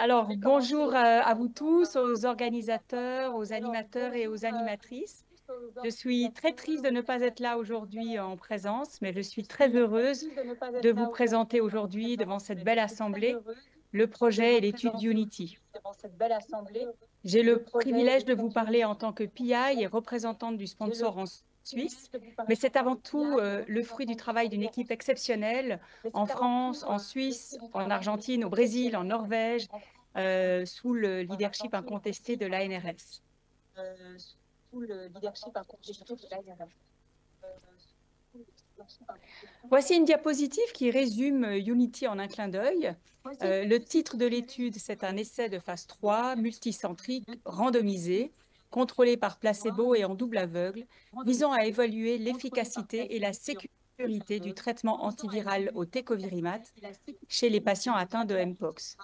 Alors, bonjour à vous tous, aux organisateurs, aux animateurs et aux animatrices. Je suis très triste de ne pas être là aujourd'hui en présence, mais je suis très heureuse de vous présenter aujourd'hui devant cette belle assemblée le projet et l'étude Unity. J'ai le privilège de vous parler en tant que PI et représentante du sponsor en Suisse, mais c'est avant tout le fruit du travail d'une équipe exceptionnelle en France, en Suisse, en Argentine, au Brésil, en Norvège, sous le leadership incontesté de l'ANRS. Voici une diapositive qui résume Unity en un clin d'œil. Le titre de l'étude, c'est un essai de phase 3, multicentrique, randomisé, contrôlé par placebo et en double aveugle, visant à évaluer l'efficacité et la sécurité du traitement antiviral au tecovirimat chez les patients atteints de Mpox.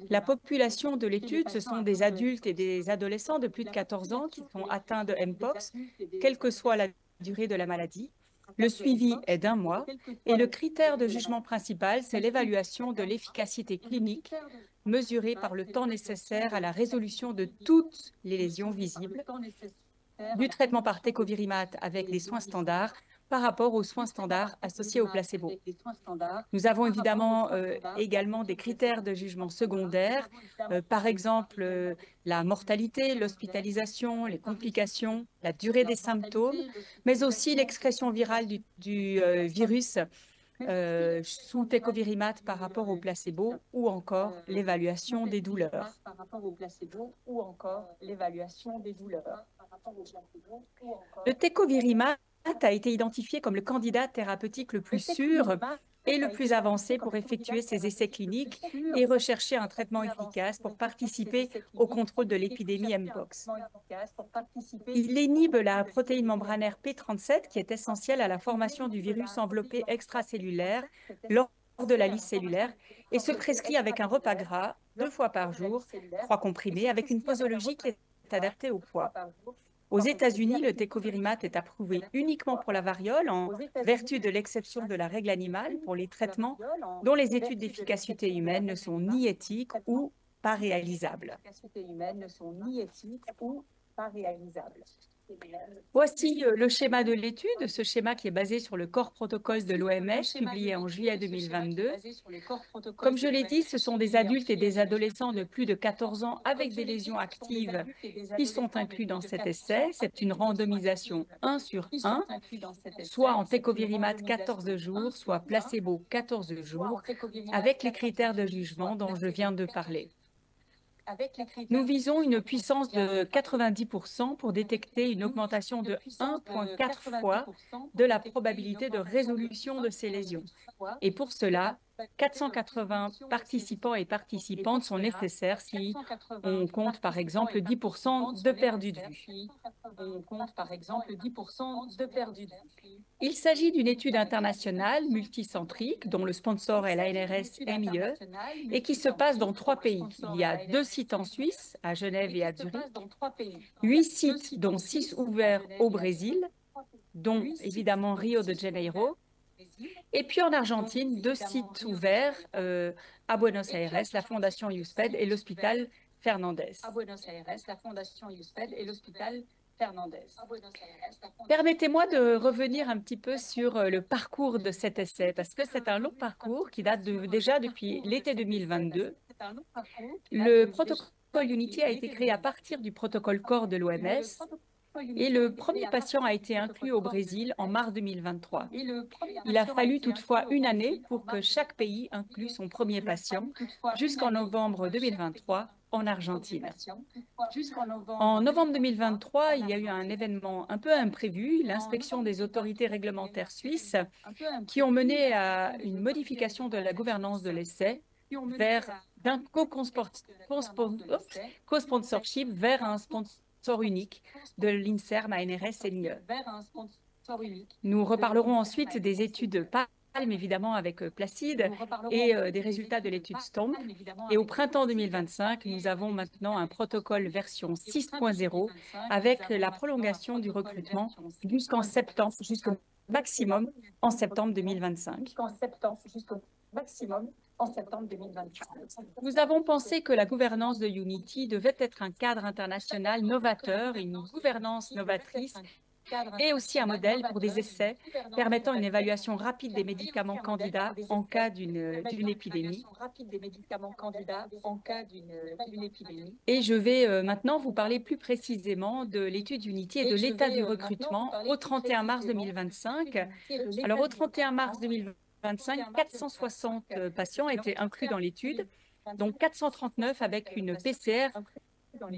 La population de l'étude, ce sont des adultes et des adolescents de plus de 14 ans qui sont atteints de Mpox, quelle que soit la durée de la maladie. Le suivi est d'1 mois et le critère de jugement principal, c'est l'évaluation de l'efficacité clinique mesurée par le temps nécessaire à la résolution de toutes les lésions visibles du traitement par tecovirimat avec des soins standards par rapport aux soins standards associés au placebo. Nous avons évidemment également des critères de jugement secondaires, par exemple la mortalité, l'hospitalisation, les complications, la durée des symptômes, mais aussi l'expression virale du virus sous tecovirimat par rapport au placebo ou encore l'évaluation des douleurs. Le tecovirimat a été identifié comme le candidat thérapeutique le plus sûr et le plus avancé pour effectuer ces essais cliniques et rechercher un traitement efficace pour participer au contrôle de l'épidémie Mpox. Il inhibe la protéine membranaire P37 qui est essentielle à la formation du virus enveloppé extracellulaire lors de la lyse cellulaire et se prescrit avec un repas gras 2 fois par jour, 3 comprimés, avec une posologie qui est adaptée au poids. Aux États-Unis, le tecovirimat est approuvé uniquement pour la variole en vertu de l'exception de la règle animale pour les traitements dont les études d'efficacité humaine ne sont ni éthiques ou pas réalisables. Voici le schéma de l'étude, ce schéma qui est basé sur le corps protocole de l'OMS, publié en juillet 2022. Comme je l'ai dit, ce sont des adultes et des adolescents de plus de 14 ans avec des lésions actives qui sont inclus dans cet essai. C'est une randomisation 1 sur 1, soit en tecovirimat 14 jours, soit placebo 14 jours, avec les critères de jugement dont je viens de parler. Nous visons une puissance de 90% pour détecter une augmentation de 1,4 fois de la probabilité de résolution de ces lésions. Et pour cela, 480 participants et participantes sont nécessaires si on compte par exemple 10% de perdu de vue. Il s'agit d'une étude internationale multicentrique dont le sponsor est l'ANRS-MIE et qui se passe dans 3 pays. Il y a 2 sites en Suisse, à Genève et à Zurich, 8 sites dont 6 ouverts au Brésil, dont évidemment Rio de Janeiro, et puis en Argentine, 2 sites ouverts à Buenos Aires, la Fondation USPED et l'hôpital Fernandez. Permettez-moi de revenir un petit peu sur le parcours de cet essai, parce que c'est un long parcours qui date déjà depuis l'été 2022. Le protocole Unity a été créé à partir du protocole CORE de l'OMS et le premier patient a été inclus au Brésil en mars 2023. Il a fallu toutefois une année pour que chaque pays inclue son premier patient jusqu'en novembre 2023 en Argentine. En novembre 2023, il y a eu un événement un peu imprévu, l'inspection des autorités réglementaires suisses, qui ont mené à une modification de la gouvernance de l'essai d'un co-sponsorship vers un sponsor unique de l'INSERM, ANRS et l'IE. Nous reparlerons ensuite des études PALM, évidemment, avec Placide, et des résultats de l'étude STOMP. Et au printemps 2025, nous avons maintenant un protocole version 6.0 avec la prolongation du recrutement jusqu'au maximum en septembre 2025. en septembre 2024. Nous avons pensé que la gouvernance de Unity devait être un cadre international novateur, une gouvernance novatrice et aussi un modèle pour des essais permettant une évaluation rapide des médicaments candidats en cas d'une épidémie. Et je vais maintenant vous parler plus précisément de l'étude Unity et de l'état du recrutement au 31 mars 2025. Alors, au 31 mars 2025, 460 patients étaient inclus dans l'étude, donc 439 avec une PCR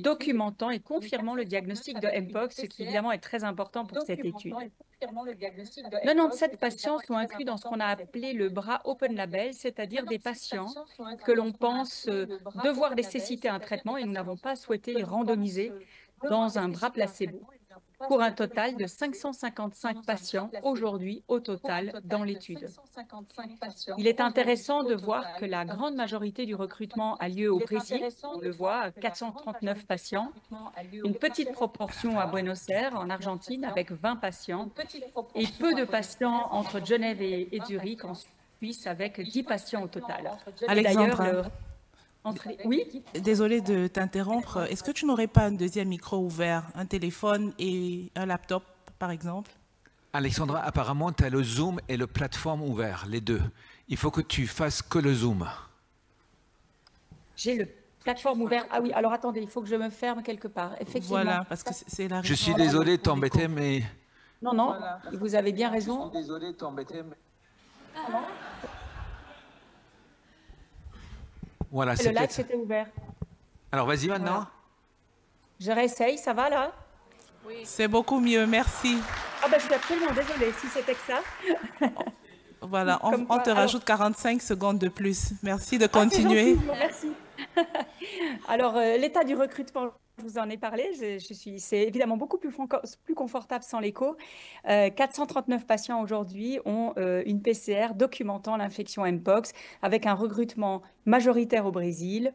documentant et confirmant le diagnostic de Mpox, ce qui évidemment est très important pour cette étude. 97 patients sont inclus dans ce qu'on a appelé le bras open label, c'est-à-dire des patients que l'on pense devoir nécessiter un traitement et nous n'avons pas souhaité les randomiser dans un bras placebo, pour un total de 555 patients aujourd'hui au total dans l'étude. Il est intéressant de voir que la grande majorité du recrutement a lieu au Brésil, on le voit, 439 patients, une petite proportion à Buenos Aires, en Argentine, avec 20 patients, et peu de patients entre Genève et Zurich, en Suisse, avec 10 patients au total. Alexandra, Oui, désolée de t'interrompre. Est-ce que tu n'aurais pas un deuxième micro ouvert, un téléphone et un laptop, par exemple? Alexandra, apparemment, tu as le Zoom et le plateforme ouvert, les deux. Il faut que tu fasses que le Zoom. j'ai le plateforme ouvert. Ah oui, alors attendez, il faut que je me ferme quelque part. Effectivement. Voilà, parce que c'est la Je suis raison désolé de pour l'écho. t'embêter, mais... Non, non, vous avez bien raison. Désolé de t'embêter, mais... Voilà, Le c'est live, peut-être... c'était ouvert. Alors, vas-y maintenant. Voilà. Je réessaye, ça va là? C'est beaucoup mieux, merci. Ah ben, je suis absolument désolée si c'était que ça. Voilà, Comme on quoi, te alors- rajoute 45 secondes de plus. Merci de Ah, c'est continuer. gentil, merci. Alors, l'état du recrutement, je vous en ai parlé. C'est évidemment beaucoup plus confortable sans l'écho. 439 patients aujourd'hui ont une PCR documentant l'infection Mpox avec un recrutement majoritaire au Brésil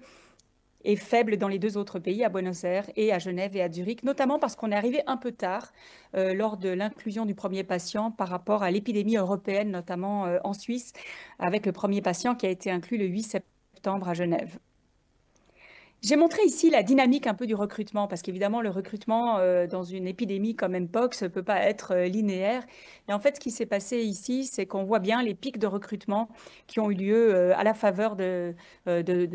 et faible dans les deux autres pays, à Buenos Aires et à Genève et à Zurich, notamment parce qu'on est arrivé un peu tard lors de l'inclusion du premier patient par rapport à l'épidémie européenne, notamment en Suisse, avec le premier patient qui a été inclus le 8 septembre à Genève. J'ai montré ici la dynamique un peu du recrutement, parce qu'évidemment, le recrutement dans une épidémie comme Mpox ne peut pas être linéaire. Et en fait, ce qui s'est passé ici, c'est qu'on voit bien les pics de recrutement qui ont eu lieu à la faveur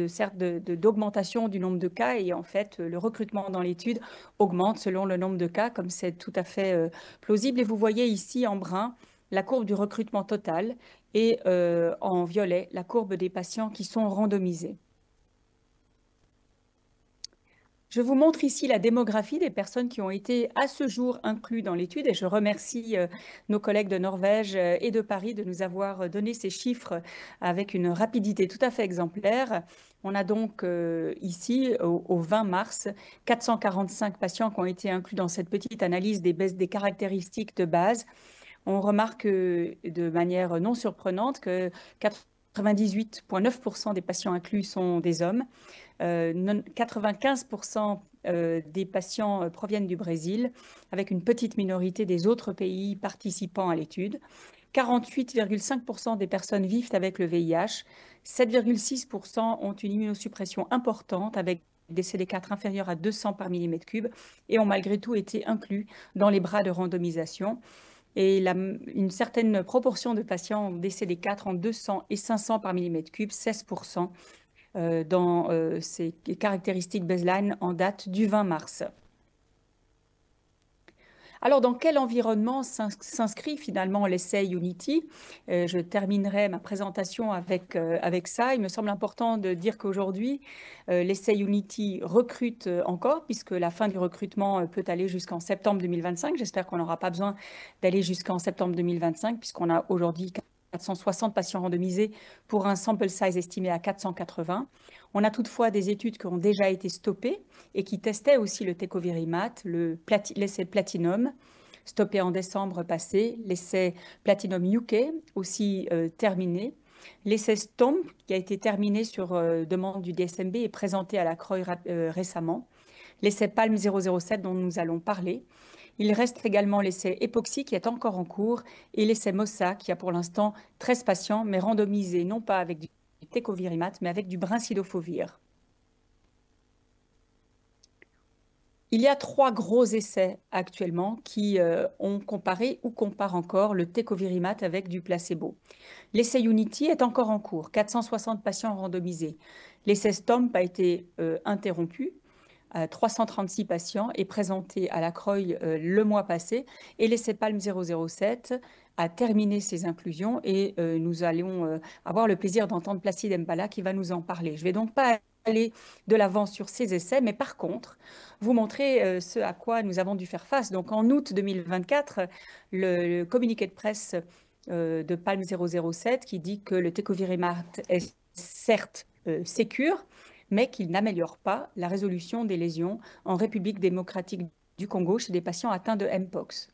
certes d'augmentation du nombre de cas. Et en fait, le recrutement dans l'étude augmente selon le nombre de cas, comme c'est tout à fait plausible. Et vous voyez ici en brun la courbe du recrutement total et en violet la courbe des patients qui sont randomisés. Je vous montre ici la démographie des personnes qui ont été à ce jour incluses dans l'étude et je remercie nos collègues de Norvège et de Paris de nous avoir donné ces chiffres avec une rapidité tout à fait exemplaire. On a donc ici, au 20 mars, 445 patients qui ont été inclus dans cette petite analyse des caractéristiques de base. On remarque de manière non surprenante que 98,9% des patients inclus sont des hommes. 95% des patients proviennent du Brésil, avec une petite minorité des autres pays participants à l'étude. 48,5% des personnes vivent avec le VIH. 7,6% ont une immunosuppression importante avec des CD4 inférieurs à 200 par millimètre cube et ont malgré tout été inclus dans les bras de randomisation. Et une certaine proportion de patients ont des CD4 en 200 et 500 par millimètre cube, 16%, dans ces caractéristiques baseline en date du 20 mars. Alors, dans quel environnement s'inscrit finalement l'essai Unity? Je terminerai ma présentation avec ça. Il me semble important de dire qu'aujourd'hui, l'essai Unity recrute encore, puisque la fin du recrutement peut aller jusqu'en septembre 2025. J'espère qu'on n'aura pas besoin d'aller jusqu'en septembre 2025, puisqu'on a aujourd'hui 460 patients randomisés pour un sample size estimé à 480. On a toutefois des études qui ont déjà été stoppées et qui testaient aussi le Tecovirimat, l'essai Platinum, stoppé en décembre passé, l'essai Platinum UK, aussi terminé, l'essai STOMP, qui a été terminé sur demande du DSMB et présenté à la CROI récemment, l'essai PALM 007 dont nous allons parler. Il reste également l'essai Epoxy qui est encore en cours et l'essai MOSA qui a pour l'instant 13 patients, mais randomisés non pas avec du tecovirimat, mais avec du brincidofovir. Il y a 3 gros essais actuellement qui ont comparé ou comparent encore le tecovirimat avec du placebo. L'essai Unity est encore en cours, 460 patients randomisés. L'essai STOMP a été interrompu, 336 patients et présenté à la CROI le mois passé. Et l'essai PALM 007 a terminé ses inclusions et nous allons avoir le plaisir d'entendre Placide Mbala qui va nous en parler. Je ne vais donc pas aller de l'avant sur ces essais, mais par contre, vous montrer ce à quoi nous avons dû faire face. Donc en août 2024, le communiqué de presse de PALM 007 qui dit que le tecovirimat est certes sécure, mais qu'il n'améliore pas la résolution des lésions en République démocratique du Congo chez des patients atteints de Mpox.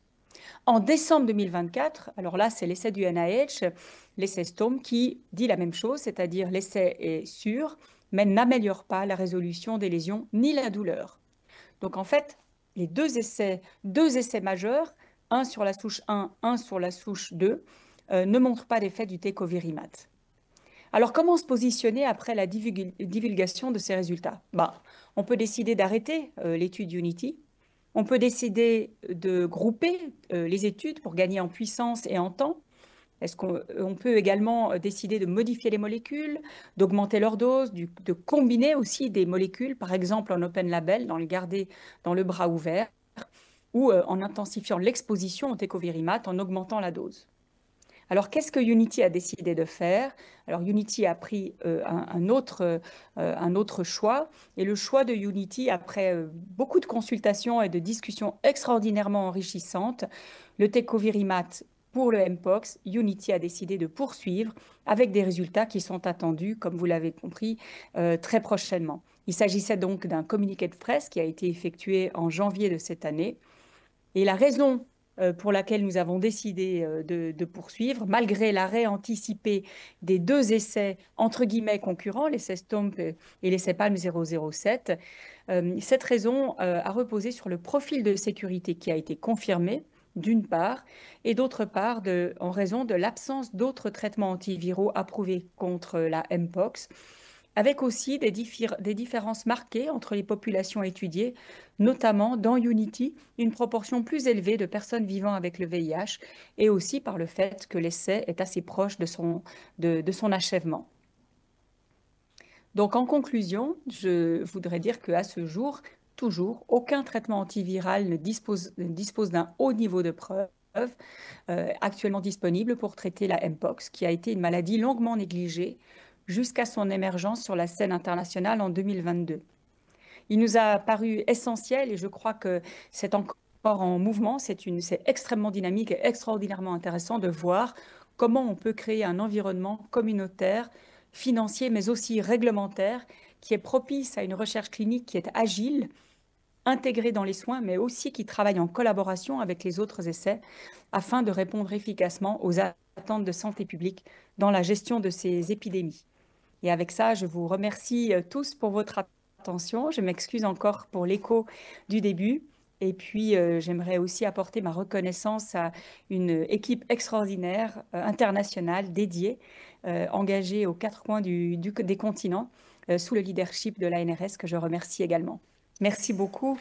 En décembre 2024, alors là c'est l'essai du NIH, l'essai STOMP qui dit la même chose, c'est-à-dire l'essai est sûr, mais n'améliore pas la résolution des lésions ni la douleur. Donc en fait, les deux essais majeurs, un sur la souche 1, un sur la souche 2, ne montrent pas d'effet du tecovirimat. Alors, comment se positionner après la divulgation de ces résultats? On peut décider d'arrêter l'étude Unity. On peut décider de grouper les études pour gagner en puissance et en temps. Est-ce qu'on peut également décider de modifier les molécules, d'augmenter leur dose, de combiner aussi des molécules, par exemple en open label, dans les garder dans le bras ouvert, ou en intensifiant l'exposition au tecovirimat en augmentant la dose? Alors, qu'est-ce que Unity a décidé de faire? Alors, Unity a pris un autre choix. Et le choix de Unity, après beaucoup de consultations et de discussions extraordinairement enrichissantes, le tecovirimat pour le Mpox, Unity a décidé de poursuivre avec des résultats qui sont attendus, comme vous l'avez compris, très prochainement. Il s'agissait donc d'un communiqué de presse qui a été effectué en janvier de cette année. Et la raison pour laquelle nous avons décidé de poursuivre, malgré l'arrêt anticipé des 2 essais entre guillemets concurrents, l'essai STOMP et l'essai PALM 007. Cette raison a reposé sur le profil de sécurité qui a été confirmé, d'une part, et d'autre part, en raison de l'absence d'autres traitements antiviraux approuvés contre la Mpox, avec aussi des différences marquées entre les populations étudiées, notamment dans Unity, une proportion plus élevée de personnes vivant avec le VIH, et aussi par le fait que l'essai est assez proche de son achèvement. Donc, en conclusion, je voudrais dire qu'à ce jour, toujours, aucun traitement antiviral ne dispose d'un haut niveau de preuve actuellement disponible pour traiter la Mpox, qui a été une maladie longuement négligée jusqu'à son émergence sur la scène internationale en 2022. Il nous a paru essentiel, et je crois que c'est encore en mouvement, c'est extrêmement dynamique et extraordinairement intéressant de voir comment on peut créer un environnement communautaire, financier, mais aussi réglementaire, qui est propice à une recherche clinique qui est agile, intégrée dans les soins, mais aussi qui travaille en collaboration avec les autres essais afin de répondre efficacement aux attentes de santé publique dans la gestion de ces épidémies. Et avec ça, je vous remercie tous pour votre attention. Je m'excuse encore pour l'écho du début. Et puis, j'aimerais aussi apporter ma reconnaissance à une équipe extraordinaire, internationale, dédiée, engagée aux 4 coins des continents, sous le leadership de l'ANRS, que je remercie également. Merci beaucoup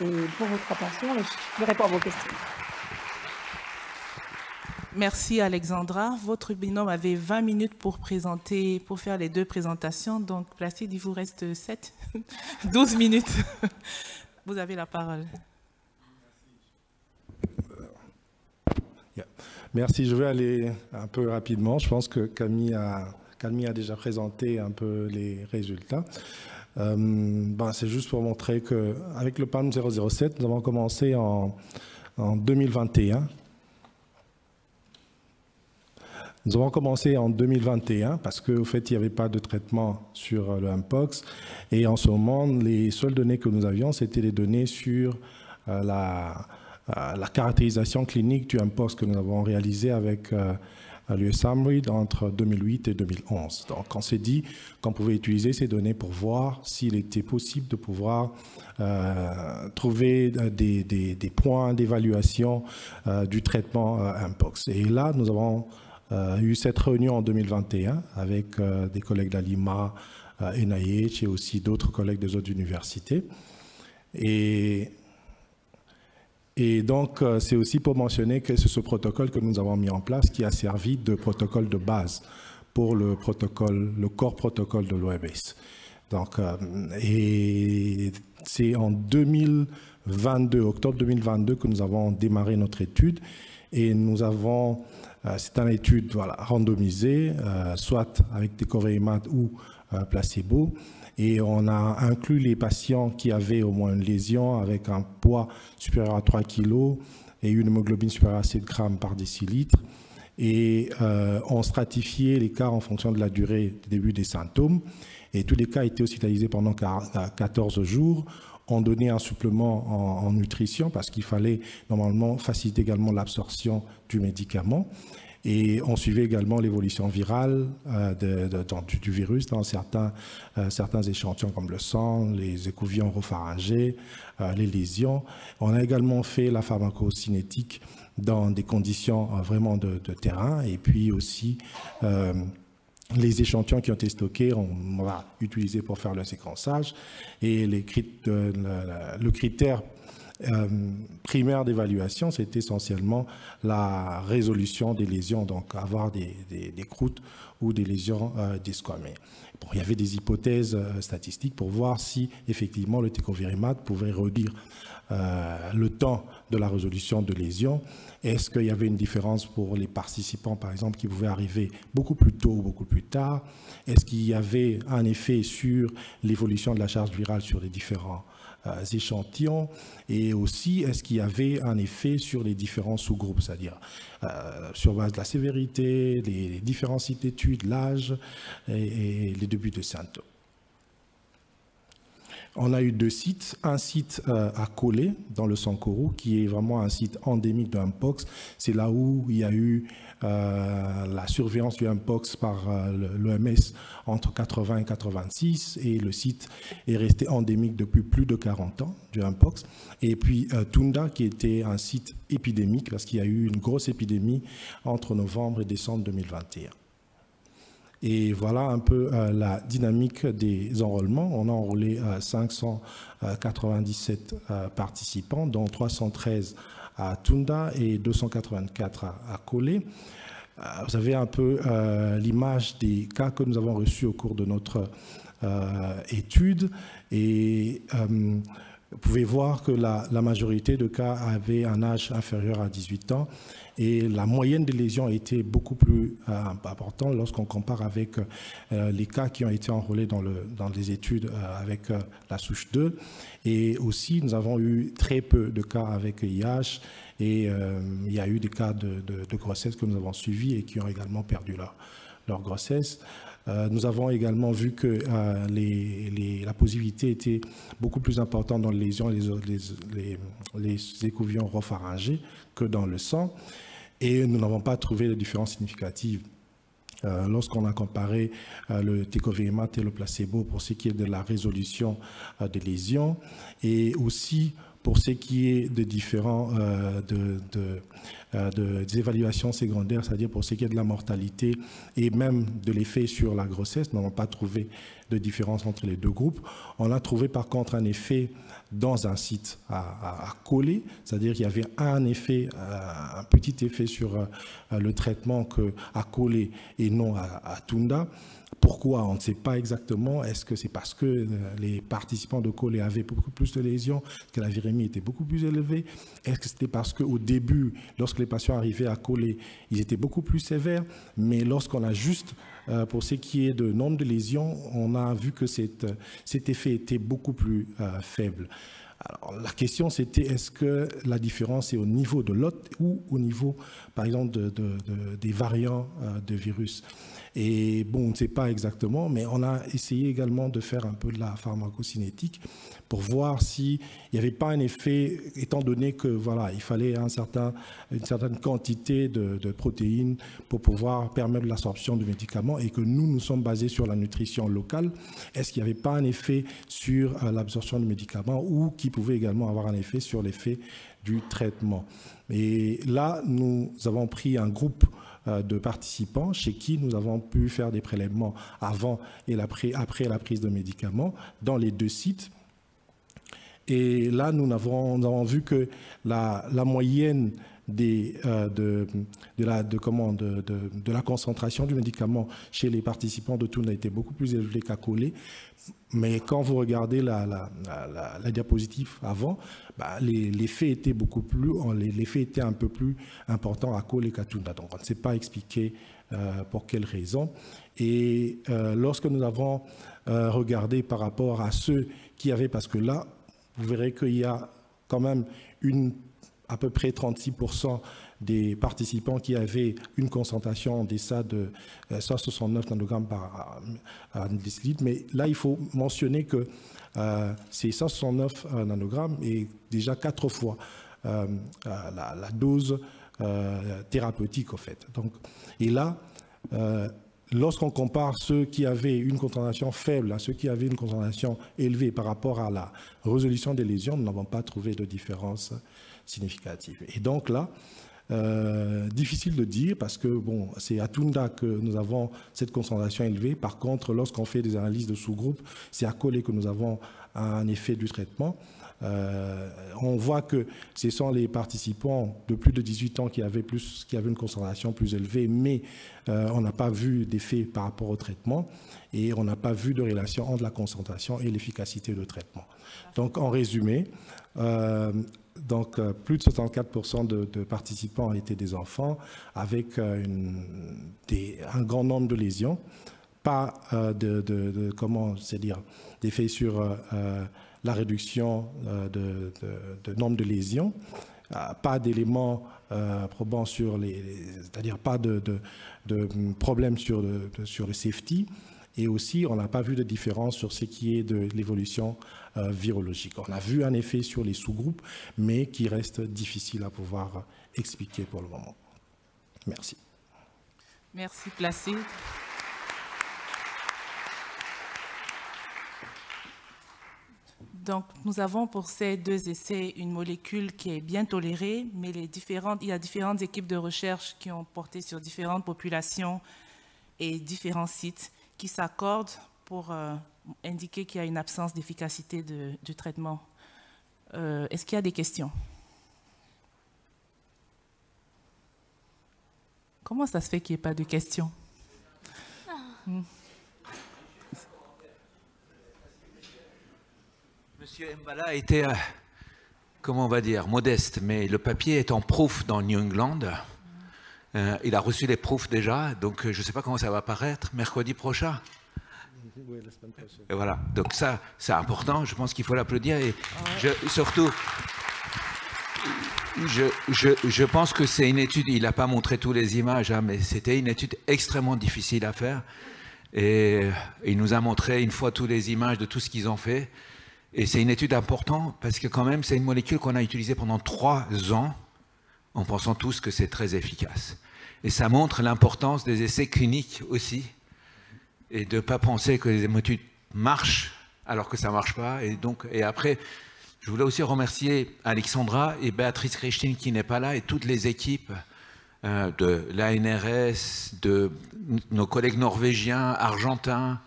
et pour votre attention. Je réponds à vos questions. Merci Alexandra. Votre binôme avait 20 minutes pour faire les 2 présentations. Donc, Placide, il vous reste 12 minutes. Vous avez la parole. Merci. Je vais aller un peu rapidement. Je pense que Camille a déjà présenté un peu les résultats. C'est juste pour montrer qu'avec le PALM 007, nous avons commencé en 2021. Nous avons commencé en 2021 parce qu'au fait, il n'y avait pas de traitement sur le Mpox. Et en ce moment, les seules données que nous avions, c'était les données sur la caractérisation clinique du Mpox que nous avons réalisé avec l'USAMRIID entre 2008 et 2011. Donc, on s'est dit qu'on pouvait utiliser ces données pour voir s'il était possible de pouvoir trouver des points d'évaluation du traitement Mpox. Et là, nous avons eu cette réunion en 2021 avec des collègues d'Alima, NIH et aussi d'autres collègues des autres universités. Et donc, c'est aussi pour mentionner que c'est ce protocole que nous avons mis en place qui a servi de protocole de base pour le corps protocole de l'OMS. Donc, et c'est en 2022, octobre 2022, que nous avons démarré notre étude. Et nous avons, c'est une étude randomisée, soit avec tecovirimat ou placebo. Et on a inclus les patients qui avaient au moins une lésion avec un poids supérieur à 3 kg et une hémoglobine supérieure à 7 grammes par décilitre. Et on stratifiait les cas en fonction de la durée du début des symptômes. Et tous les cas étaient hospitalisés pendant 14 jours. On donnait un supplément en nutrition parce qu'il fallait normalement faciliter également l'absorption du médicament. Et on suivait également l'évolution virale du virus dans certains échantillons comme le sang, les écouvillons oropharyngés, les lésions. On a également fait la pharmacocinétique dans des conditions vraiment de terrain et puis aussi les échantillons qui ont été stockés, on va utiliser pour faire le séquençage et le critère primaire d'évaluation, c'est essentiellement la résolution des lésions, donc avoir des croûtes ou des lésions desquamées. Bon, il y avait des hypothèses statistiques pour voir si effectivement le tecovirimat pouvait réduire le temps de la résolution de lésions. Est-ce qu'il y avait une différence pour les participants, par exemple, qui pouvaient arriver beaucoup plus tôt ou beaucoup plus tard? Est-ce qu'il y avait un effet sur l'évolution de la charge virale sur les différents échantillons? Et aussi, est-ce qu'il y avait un effet sur les différents sous-groupes, c'est-à-dire sur base de la sévérité, les différents sites d'études, l'âge et les débuts de symptômes? On a eu 2 sites, un site à Kolé, dans le Sankuru, qui est vraiment un site endémique de Mpox. C'est là où il y a eu la surveillance du Mpox par l'OMS entre 80 et 86, et le site est resté endémique depuis plus de 40 ans du Mpox. Et puis Tunda, qui était un site épidémique, parce qu'il y a eu une grosse épidémie entre novembre et décembre 2021. Et voilà un peu la dynamique des enrôlements. On a enrôlé 597 participants, dont 313 à Tunda et 284 à Kolé. Vous avez un peu l'image des cas que nous avons reçus au cours de notre étude. Et vous pouvez voir que la majorité de cas avaient un âge inférieur à 18 ans. Et la moyenne des lésions a été beaucoup plus importante lorsqu'on compare avec les cas qui ont été enrôlés dans les études avec la souche 2. Et aussi, nous avons eu très peu de cas avec IH et il y a eu des cas de grossesse que nous avons suivis et qui ont également perdu leur grossesse. Nous avons également vu que la positivité était beaucoup plus importante dans les lésions, les écouvillons oropharyngés que dans le sang. Et nous n'avons pas trouvé de différence significative lorsqu'on a comparé le tecovirimat et le placebo pour ce qui est de la résolution des lésions et aussi pour ce qui est de différents des évaluations secondaires, c'est-à-dire pour ce qui est de la mortalité et même de l'effet sur la grossesse. Nous n'avons pas trouvé de différence entre les deux groupes. On a trouvé par contre un effet dans un site à Kolé, c'est-à-dire qu'il y avait un petit effet sur le traitement à Kolé et non à Tunda. Pourquoi? On ne sait pas exactement. Est-ce que c'est parce que les participants de Kolé avaient beaucoup plus de lésions, que la virémie était beaucoup plus élevée? Est-ce que c'était parce qu'au début, lorsque les patients arrivaient à Kolé, ils étaient beaucoup plus sévères, mais lorsqu'on a juste, pour ce qui est de nombre de lésions, on a vu que cet effet était beaucoup plus faible. Alors, la question, c'était est-ce que la différence est au niveau de l'hôte ou au niveau, par exemple, des variants de virus? Et bon, on ne sait pas exactement, mais on a essayé également de faire un peu de la pharmacocinétique pour voir s'il n'y avait pas un effet, étant donné que voilà, il fallait une certaine quantité de protéines pour pouvoir permettre l'absorption du médicament et que nous sommes basés sur la nutrition locale. Est-ce qu'il n'y avait pas un effet sur l'absorption du médicament ou qui pouvait également avoir un effet sur l'effet du traitement? Et là, nous avons pris un groupe de participants chez qui nous avons pu faire des prélèvements avant et après la prise de médicaments dans les 2 sites. Et là, nous avons vu que la moyenne de la concentration du médicament chez les participants de Tounda était beaucoup plus élevée qu'à Kolé. Mais quand vous regardez la diapositive avant, bah, les faits étaient les faits étaient un peu plus importants à Kolé qu'à Tounda. Donc on ne sait pas expliquer pour quelles raisons. Et lorsque nous avons regardé par rapport à ceux qui avaient, parce que là, vous verrez qu'il y a quand même à peu près 36% des participants qui avaient une concentration en deçà de 169 nanogrammes par décilitre. Mais là, il faut mentionner que ces 169 nanogrammes est déjà 4 fois la dose thérapeutique, en fait. Donc, et là, lorsqu'on compare ceux qui avaient une concentration faible à ceux qui avaient une concentration élevée par rapport à la résolution des lésions, nous n'avons pas trouvé de différence significative. Et donc là, difficile de dire parce que bon, c'est à Tounda que nous avons cette concentration élevée. Par contre, lorsqu'on fait des analyses de sous-groupes, c'est à Kolé que nous avons un effet du traitement. On voit que ce sont les participants de plus de 18 ans qui avaient une concentration plus élevée, mais on n'a pas vu d'effet par rapport au traitement et on n'a pas vu de relation entre la concentration et l'efficacité de traitement. Donc, en résumé, plus de 64% de participants étaient des enfants avec un grand nombre de lésions, pas d'effet sur la réduction de nombre de lésions, pas d'éléments probants sur c'est-à-dire pas de problème sur le safety, et aussi on n'a pas vu de différence sur ce qui est de l'évolution virologique. On a vu un effet sur les sous-groupes, mais qui reste difficile à pouvoir expliquer pour le moment. Merci. Merci, Placide. Donc, nous avons pour ces 2 essais une molécule qui est bien tolérée, mais il y a différentes équipes de recherche qui ont porté sur différentes populations et différents sites qui s'accordent pour indiquer qu'il y a une absence d'efficacité du traitement. Est-ce qu'il y a des questions? Comment ça se fait qu'il n'y ait pas de questions? Monsieur Mbala était, comment on va dire, modeste, mais le papier est en proof dans New England. Il a reçu les proofs déjà, donc je ne sais pas comment ça va apparaître, mercredi prochain. Oui, la semaine prochaine. Et voilà, donc ça, c'est important, je pense qu'il faut l'applaudir. Et surtout, je pense que c'est une étude, il n'a pas montré toutes les images, hein, mais c'était une étude extrêmement difficile à faire. Et il nous a montré une fois toutes les images de tout ce qu'ils ont fait. Et c'est une étude importante parce que quand même, c'est une molécule qu'on a utilisée pendant 3 ans en pensant tous que c'est très efficace. Et ça montre l'importance des essais cliniques aussi et de ne pas penser que les études marchent alors que ça ne marche pas. Et après, je voulais aussi remercier Alexandra et Béatrice Christine qui n'est pas là et toutes les équipes de l'ANRS, de nos collègues norvégiens, argentins,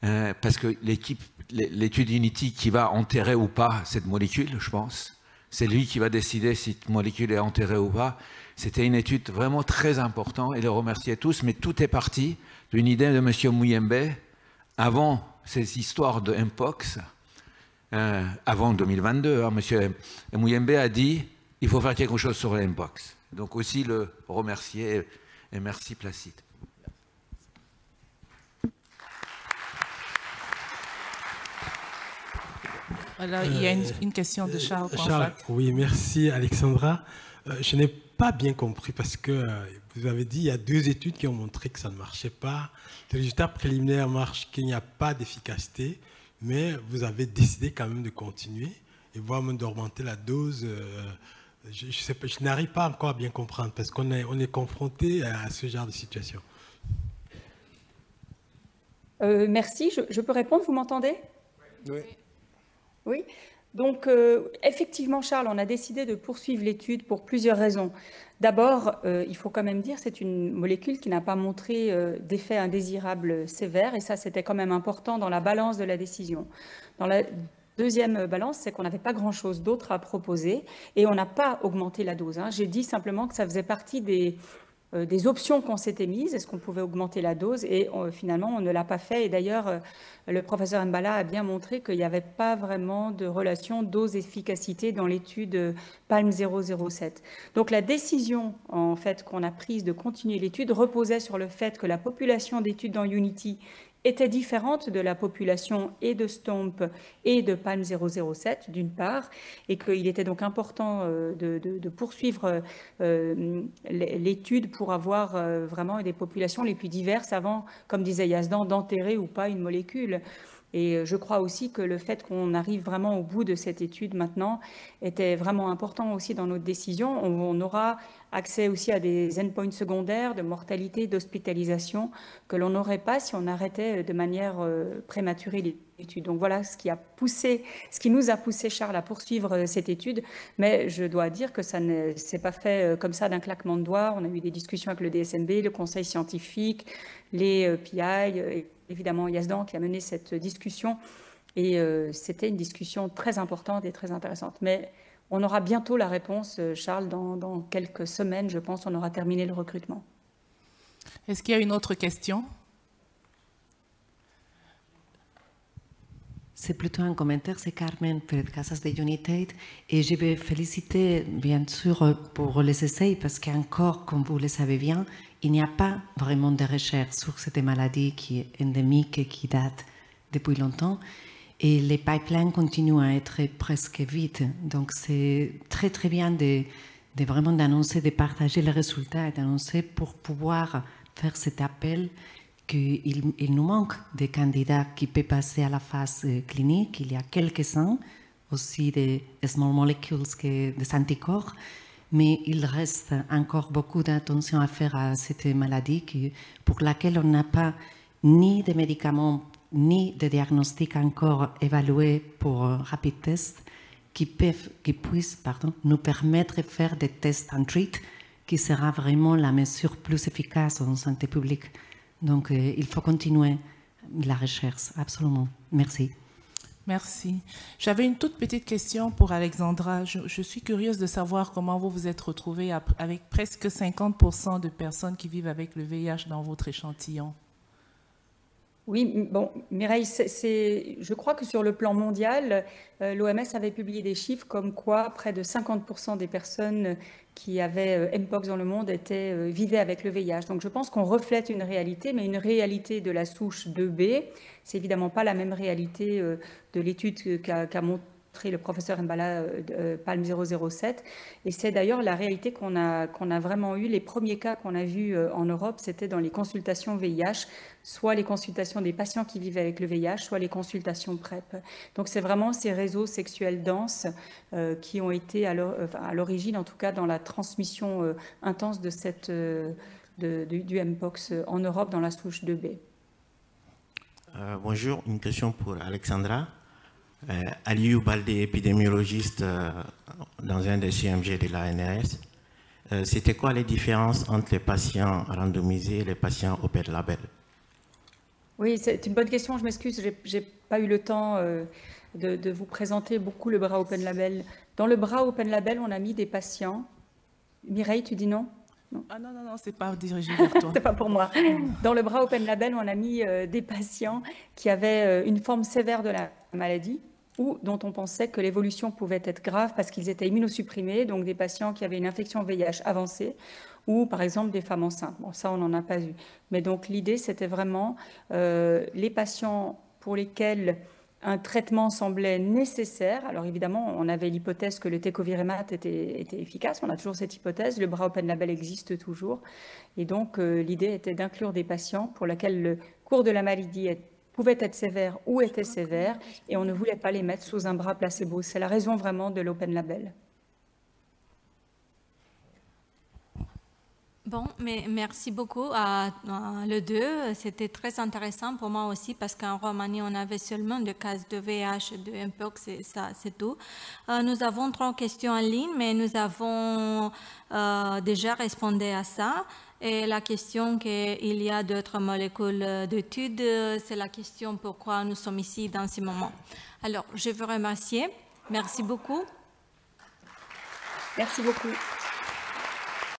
parce que l'étude Unity qui va enterrer ou pas cette molécule, je pense, c'est lui qui va décider si cette molécule est enterrée ou pas. C'était une étude vraiment très importante et les remercier tous, mais tout est parti d'une idée de M. Muyembe avant ces histoires de Mpox, avant 2022. Hein, M. Muyembe a dit il faut faire quelque chose sur le Mpox. Donc aussi le remercier et merci Placide. Voilà, il y a une question de Charles. Charles, oui, merci Alexandra. Je n'ai pas bien compris parce que vous avez dit il y a 2 études qui ont montré que ça ne marchait pas. Les résultats préliminaires marchent, qu'il n'y a pas d'efficacité, mais vous avez décidé quand même de continuer et voire même d'augmenter la dose. Je n'arrive pas encore à bien comprendre parce qu'on est confronté à ce genre de situation. Merci. Je peux répondre, vous m'entendez? Oui. Oui. Donc, effectivement, Charles, on a décidé de poursuivre l'étude pour plusieurs raisons. D'abord, il faut quand même dire, c'est une molécule qui n'a pas montré d'effet indésirable sévère, et ça, c'était quand même important dans la balance de la décision. Dans la deuxième balance, c'est qu'on n'avait pas grand-chose d'autre à proposer, et on n'a pas augmenté la dose, hein. J'ai dit simplement que ça faisait partie des options qu'on s'était mises, est-ce qu'on pouvait augmenter la dose, et finalement on ne l'a pas fait. Et d'ailleurs, le professeur Mbala a bien montré qu'il n'y avait pas vraiment de relation dose-efficacité dans l'étude PALM 007. Donc la décision en fait qu'on a prise de continuer l'étude reposait sur le fait que la population d'études dans Unity était différente de la population et de STOMP et de PALM 007 d'une part, et qu'il était donc important de poursuivre l'étude pour avoir vraiment des populations les plus diverses avant, comme disait Yazdan, d'enterrer ou pas une molécule. Et je crois aussi que le fait qu'on arrive vraiment au bout de cette étude maintenant était vraiment important aussi dans notre décision. On aura accès aussi à des endpoints secondaires de mortalité, d'hospitalisation que l'on n'aurait pas si on arrêtait de manière prématurée l'étude. Donc voilà ce qui nous a poussé, Charles, à poursuivre cette étude. Mais je dois dire que ça ne s'est pas fait comme ça d'un claquement de doigts. On a eu des discussions avec le DSMB, le conseil scientifique, les PI, évidemment Yazdan qui a mené cette discussion. Et c'était une discussion très importante et très intéressante. Mais on aura bientôt la réponse, Charles, dans quelques semaines, je pense, on aura terminé le recrutement. Est-ce qu'il y a une autre question? C'est plutôt un commentaire, c'est Carmen Pérez Casas de United. Et je vais féliciter, bien sûr, pour les essais, parce qu'encore, comme vous le savez bien, il n'y a pas vraiment de recherche sur cette maladie qui est endémique et qui date depuis longtemps. Et les pipelines continuent à être presque vides. Donc, c'est très, très bien de vraiment d'annoncer, de partager les résultats et d'annoncer pour pouvoir faire cet appel qu'il nous manque des candidats qui peuvent passer à la phase clinique. Il y a quelques-uns, aussi des small molecules, des anticorps, mais il reste encore beaucoup d'attention à faire à cette maladie pour laquelle on n'a pas ni de médicaments ni de diagnostic encore évalués pour rapid test qui puissent nous permettre de faire des tests en treat qui sera vraiment la mesure plus efficace en santé publique. Donc, il faut continuer la recherche, absolument. Merci. Merci. J'avais une toute petite question pour Alexandra. Je suis curieuse de savoir comment vous vous êtes retrouvée avec presque 50% de personnes qui vivent avec le VIH dans votre échantillon. Oui, bon, Mireille, je crois que sur le plan mondial, l'OMS avait publié des chiffres comme quoi près de 50% des personnes qui avaient Mpox dans le monde vivaient avec le VIH. Donc je pense qu'on reflète une réalité, mais une réalité de la souche 2B. C'est évidemment pas la même réalité de l'étude qu'a montré le professeur Mbala PALM 007. Et c'est d'ailleurs la réalité qu'on a vraiment eu. Les premiers cas qu'on a vus en Europe, c'était dans les consultations VIH, soit les consultations des patients qui vivent avec le VIH, soit les consultations PrEP. Donc c'est vraiment ces réseaux sexuels denses qui ont été à l'origine, en tout cas dans la transmission intense de du Mpox en Europe dans la souche 2B. Bonjour, une question pour Alexandra. Aliou Baldé, épidémiologiste dans un des CMG de l'ANRS. C'était quoi les différences entre les patients randomisés et les patients open label? Oui, c'est une bonne question. Je m'excuse, je n'ai pas eu le temps de vous présenter beaucoup le bras open label. Dans le bras open label, on a mis des patients. Mireille, tu dis non? Non. Ah non, c'est pas dirigé vers toi. C'est pas pour moi. Dans le bras open label, on a mis des patients qui avaient une forme sévère de la maladie ou dont on pensait que l'évolution pouvait être grave parce qu'ils étaient immunosupprimés, donc des patients qui avaient une infection VIH avancée ou par exemple des femmes enceintes. Bon, ça, on n'en a pas eu. Mais donc l'idée, c'était vraiment les patients pour lesquels un traitement semblait nécessaire. Alors évidemment, on avait l'hypothèse que le tecovirimat était efficace. On a toujours cette hypothèse. Le bras open label existe toujours. Et donc, l'idée était d'inclure des patients pour lesquels le cours de la maladie pouvait être sévère ou était sévère. Et on ne voulait pas les mettre sous un bras placebo. C'est la raison vraiment de l'open label. Bon, mais merci beaucoup à les deux. C'était très intéressant pour moi aussi parce qu'en Roumanie, on avait seulement des cas de VIH, de Mpox, et ça, c'est tout. Nous avons 3 questions en ligne, mais nous avons déjà répondu à ça. Et la question qu'il y a d'autres molécules d'études, c'est la question pourquoi nous sommes ici dans ce moment. Alors, je vous remercie. Merci beaucoup. Merci beaucoup.